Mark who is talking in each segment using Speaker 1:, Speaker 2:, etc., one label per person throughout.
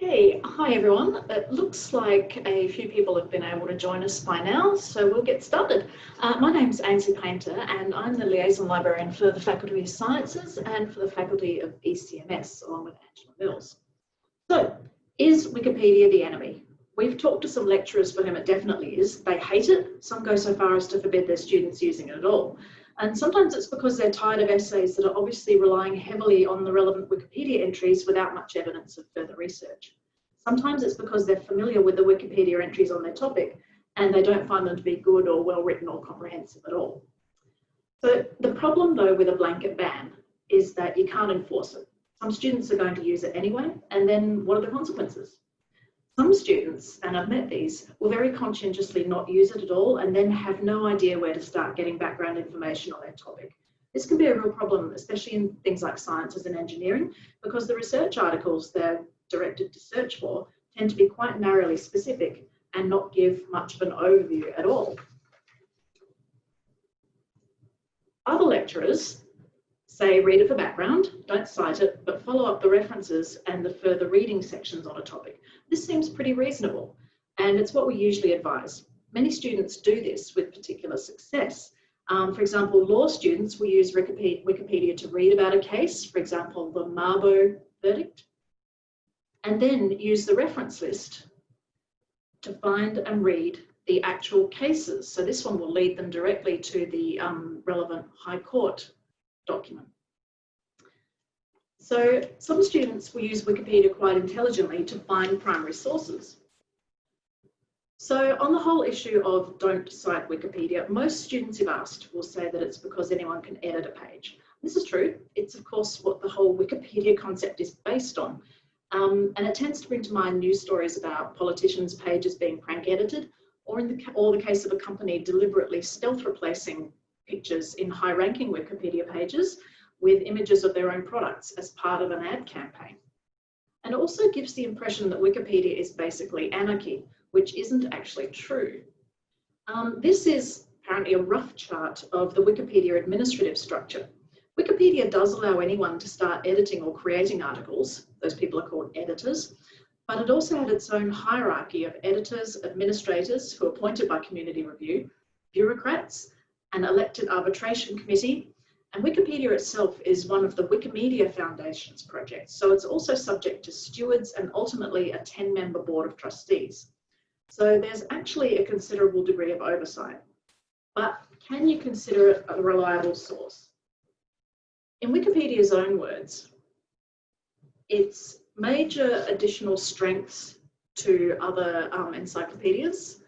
Speaker 1: Okay, hi everyone. It looks like a few people have been able to join us by now, so we'll get started. My name's Ainsley Painter and I'm the Liaison Librarian for the Faculty of Sciences and for the Faculty of ECMS, along with Angela Mills. So, is Wikipedia the enemy? We've talked to some lecturers for whom it definitely is. They hate it. Some go so far as to forbid their students using it at all. And sometimes it's because they're tired of essays that are obviously relying heavily on the relevant Wikipedia entries without much evidence of further research. Sometimes it's because they're familiar with the Wikipedia entries on their topic and they don't find them to be good or well written or comprehensive at all. So the problem though with a blanket ban is that you can't enforce it. Some students are going to use it anyway, and then what are the consequences? Some students, and I've met these, will very conscientiously not use it at all and then have no idea where to start getting background information on their topic. This can be a real problem, especially in things like sciences and engineering, because the research articles they're directed to search for tend to be quite narrowly specific and not give much of an overview at all. Other lecturers say read it for background, don't cite it, but follow up the references and the further reading sections on a topic. This seems pretty reasonable, and it's what we usually advise. Many students do this with particular success. For example, law students will use Wikipedia to read about a case, for example, the Mabo verdict, and then use the reference list to find and read the actual cases. So this one will lead them directly to the relevant High Court document. So some students will use Wikipedia quite intelligently to find primary sources. So on the whole issue of don't cite Wikipedia, most students who've asked will say that it's because anyone can edit a page. This is true. It's of course what the whole Wikipedia concept is based on. And it tends to bring to mind news stories about politicians' pages being prank edited, or in the case of a company deliberately stealth replacing pictures in high-ranking Wikipedia pages with images of their own products as part of an ad campaign. And it also gives the impression that Wikipedia is basically anarchy, which isn't actually true. This is apparently a rough chart of the Wikipedia administrative structure. Wikipedia does allow anyone to start editing or creating articles. Those people are called editors. But it also had its own hierarchy of editors, administrators who are appointed by community review, bureaucrats, an elected arbitration committee, and Wikipedia itself is one of the Wikimedia Foundation's projects, so it's also subject to stewards and ultimately a 10-member board of trustees. So there's actually a considerable degree of oversight. But can you consider it a reliable source? In Wikipedia's own words, its major additional strengths to other encyclopedias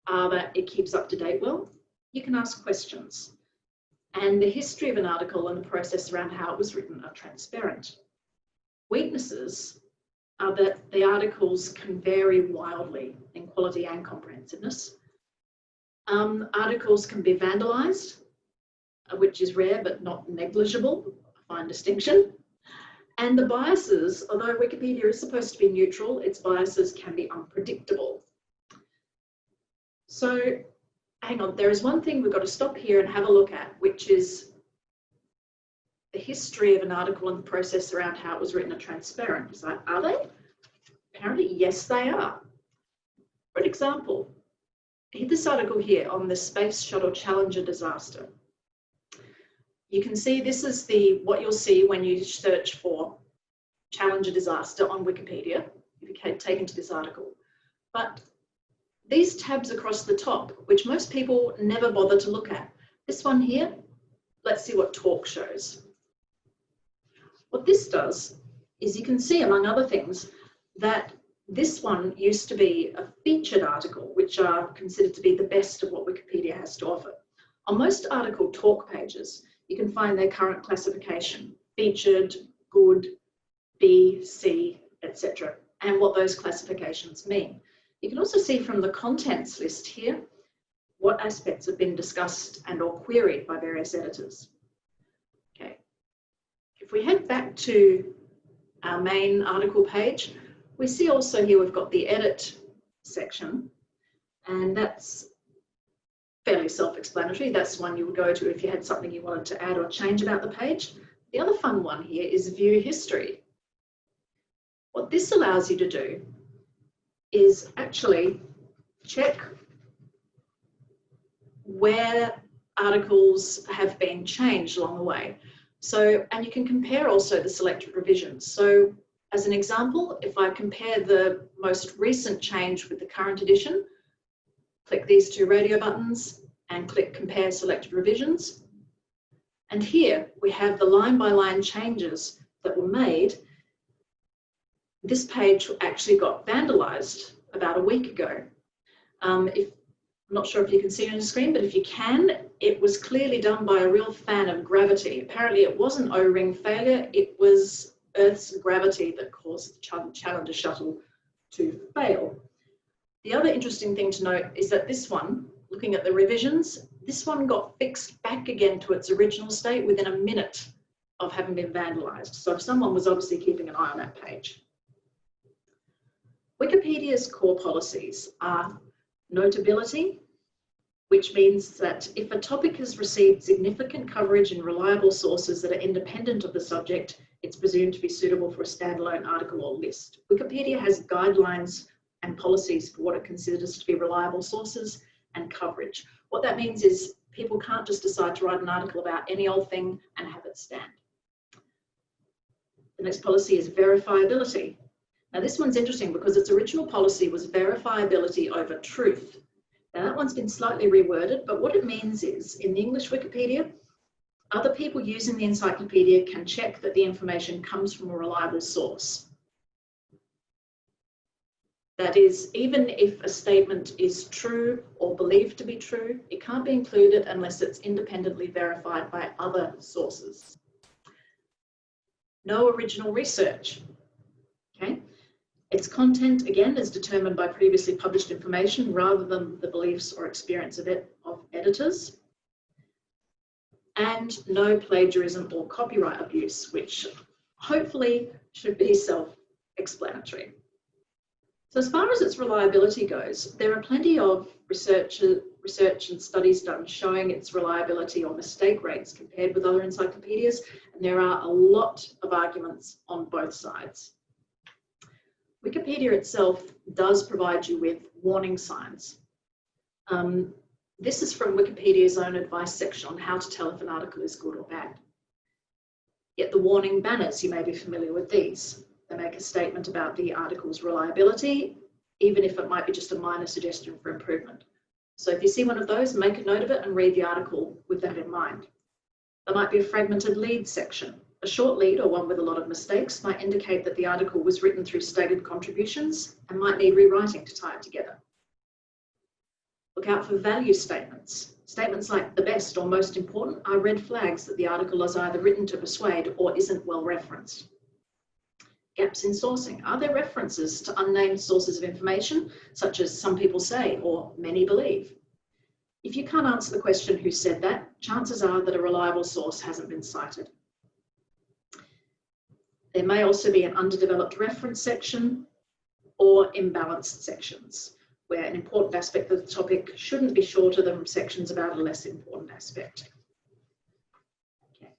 Speaker 1: are that it keeps up to date well. You can ask questions, and the history of an article and the process around how it was written are transparent. Weaknesses are that the articles can vary wildly in quality and comprehensiveness. Articles can be vandalized, which is rare but not negligible, a fine distinction. And the biases, although Wikipedia is supposed to be neutral, its biases can be unpredictable. So, hang on, there is one thing we've got to stop here and have a look at, which is the history of an article and the process around how it was written are transparent. It's like, are they? Apparently, yes, they are. For example, this article here on the Space Shuttle Challenger disaster. You can see this is what you'll see when you search for Challenger disaster on Wikipedia, if you get taken to this article. But these tabs across the top, which most people never bother to look at. This one here, let's see what talk shows. What this does is you can see, among other things, that this one used to be a featured article, which are considered to be the best of what Wikipedia has to offer. On most article talk pages, you can find their current classification, featured, good, B, C, etc., and what those classifications mean. You can also see from the contents list here what aspects have been discussed and or queried by various editors. Okay. If we head back to our main article page, we see also here we've got the edit section, and that's fairly self-explanatory. That's one you would go to if you had something you wanted to add or change about the page. The other fun one here is view history. What this allows you to do is actually check where articles have been changed along the way. So, and you can compare also the selected revisions. So as an example, if I compare the most recent change with the current edition, click these two radio buttons and click compare selected revisions. And here we have the line by line changes that were made. This page actually got vandalized about a week ago. I'm not sure if you can see it on the screen, but if you can, it was clearly done by a real fan of gravity. Apparently it wasn't O-ring failure, it was Earth's gravity that caused the Challenger shuttle to fail. The other interesting thing to note is that this one, looking at the revisions, this one got fixed back again to its original state within a minute of having been vandalized. So someone was obviously keeping an eye on that page. Wikipedia's core policies are notability, which means that if a topic has received significant coverage in reliable sources that are independent of the subject, it's presumed to be suitable for a standalone article or list. Wikipedia has guidelines and policies for what it considers to be reliable sources and coverage. What that means is people can't just decide to write an article about any old thing and have it stand. The next policy is verifiability. Now this one's interesting because its original policy was verifiability over truth. Now that one's been slightly reworded, but what it means is in the English Wikipedia, other people using the encyclopedia can check that the information comes from a reliable source. That is, even if a statement is true or believed to be true, it can't be included unless it's independently verified by other sources. No original research. Okay. Its content, again, is determined by previously published information rather than the beliefs or experience of editors. And no plagiarism or copyright abuse, which hopefully should be self-explanatory. So as far as its reliability goes, there are plenty of research and studies done showing its reliability or mistake rates compared with other encyclopedias, and there are a lot of arguments on both sides. Wikipedia itself does provide you with warning signs. This is from Wikipedia's own advice section on how to tell if an article is good or bad. Yet the warning banners, you may be familiar with these. They make a statement about the article's reliability, even if it might be just a minor suggestion for improvement. So if you see one of those, make a note of it and read the article with that in mind. There might be a fragmented lead section. A short lead, or one with a lot of mistakes, might indicate that the article was written through staggered contributions and might need rewriting to tie it together. Look out for value statements. Statements like the best or most important are red flags that the article is either written to persuade or isn't well referenced. Gaps in sourcing. Are there references to unnamed sources of information, such as some people say or many believe? If you can't answer the question who said that, chances are that a reliable source hasn't been cited. There may also be an underdeveloped reference section or imbalanced sections, where an important aspect of the topic shouldn't be shorter than sections about a less important aspect. Okay.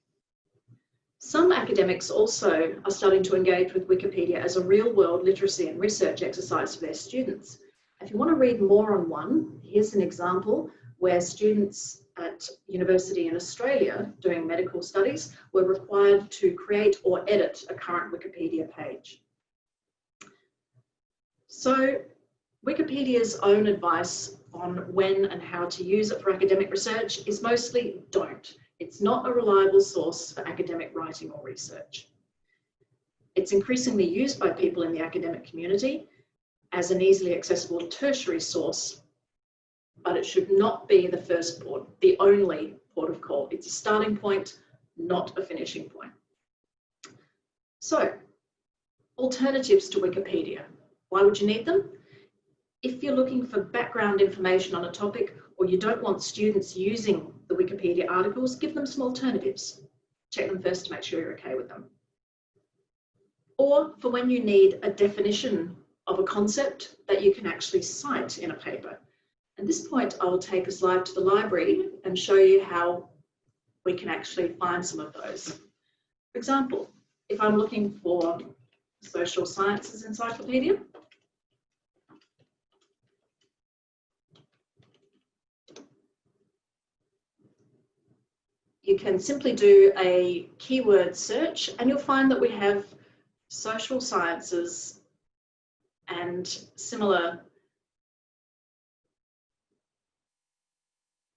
Speaker 1: Some academics also are starting to engage with Wikipedia as a real-world literacy and research exercise for their students. If you want to read more on one, here's an example where students at university in Australia doing medical studies were required to create or edit a current Wikipedia page. So Wikipedia's own advice on when and how to use it for academic research is mostly don't. It's not a reliable source for academic writing or research. It's increasingly used by people in the academic community as an easily accessible tertiary source, but it should not be the first port, the only port of call. It's a starting point, not a finishing point. So, alternatives to Wikipedia. Why would you need them? If you're looking for background information on a topic, or you don't want students using the Wikipedia articles, give them some alternatives. Check them first to make sure you're okay with them. Or for when you need a definition of a concept that you can actually cite in a paper. At this point, I will take us live to the library and show you how we can actually find some of those. For example, if I'm looking for social sciences encyclopedia, you can simply do a keyword search and you'll find that we have social sciences and similar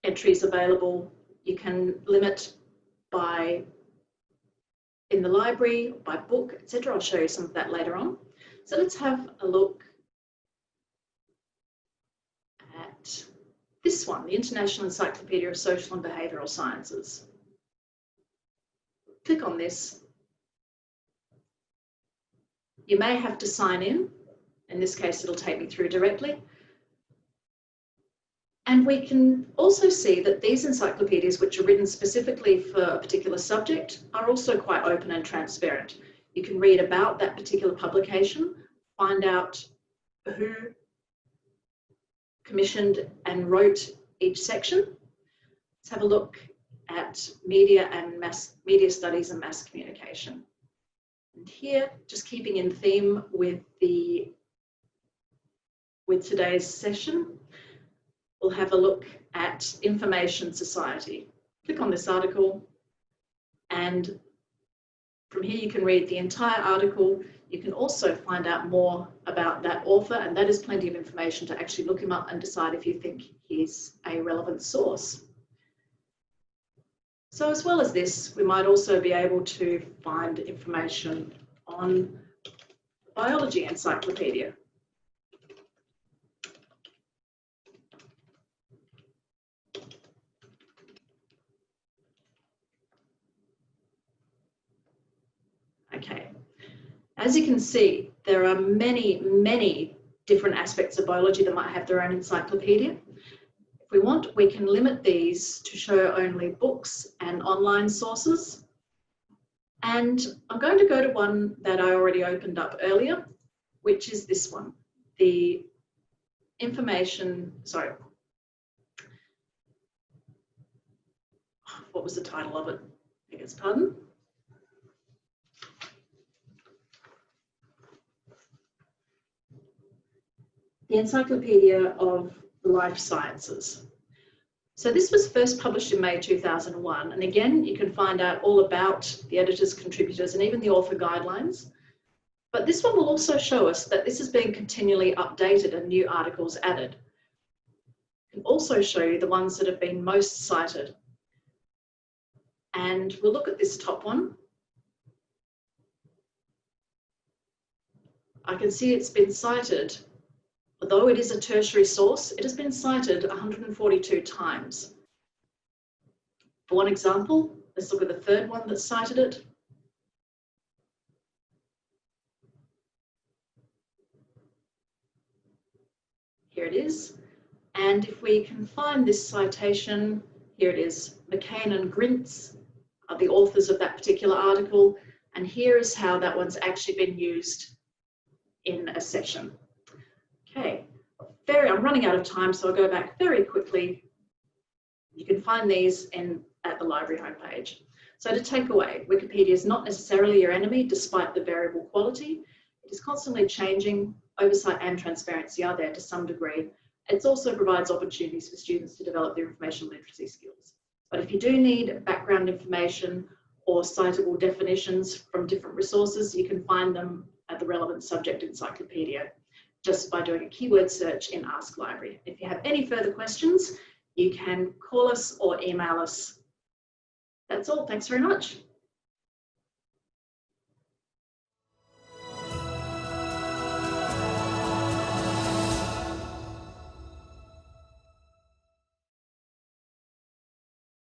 Speaker 1: entries available. You can limit by in the library, by book, etc. I'll show you some of that later on. So let's have a look at this one, the International Encyclopedia of Social and Behavioural Sciences. Click on this. You may have to sign in. In this case, it'll take me through directly. And we can also see that these encyclopedias, which are written specifically for a particular subject, are also quite open and transparent. You can read about that particular publication, find out who commissioned and wrote each section. Let's have a look at media and media studies and mass communication. And here, just keeping in theme with today's session, we'll have a look at information society. Click on this article, and from here you can read the entire article. You can also find out more about that author, and that is plenty of information to actually look him up and decide if you think he's a relevant source. So as well as this, we might also be able to find information on biology encyclopedia. Okay, as you can see, there are many different aspects of biology that might have their own encyclopedia. If we want, we can limit these to show only books and online sources. And I'm going to go to one that I already opened up earlier, which is this one, the information, sorry, what was the title of it? I guess, pardon? The Encyclopedia of Life Sciences. So this was first published in May 2001, and again you can find out all about the editors, contributors, and even the author guidelines. But this one will also show us that this is being continually updated and new articles added. It can also show you the ones that have been most cited. And we'll look at this top one. I can see it's been cited. Although it is a tertiary source, it has been cited 142 times. For one example, let's look at the third one that cited it. Here it is. And if we can find this citation, here it is. McCain and Grintz are the authors of that particular article. And here is how that one's actually been used in a session. Okay, I'm running out of time, so I'll go back very quickly. You can find these at the library homepage. So to take away, Wikipedia is not necessarily your enemy, despite the variable quality. It is constantly changing. Oversight and transparency are there to some degree. It also provides opportunities for students to develop their information literacy skills. But if you do need background information or citable definitions from different resources, you can find them at the relevant subject encyclopedia, just by doing a keyword search in Ask Library. If you have any further questions, you can call us or email us. That's all. Thanks very much.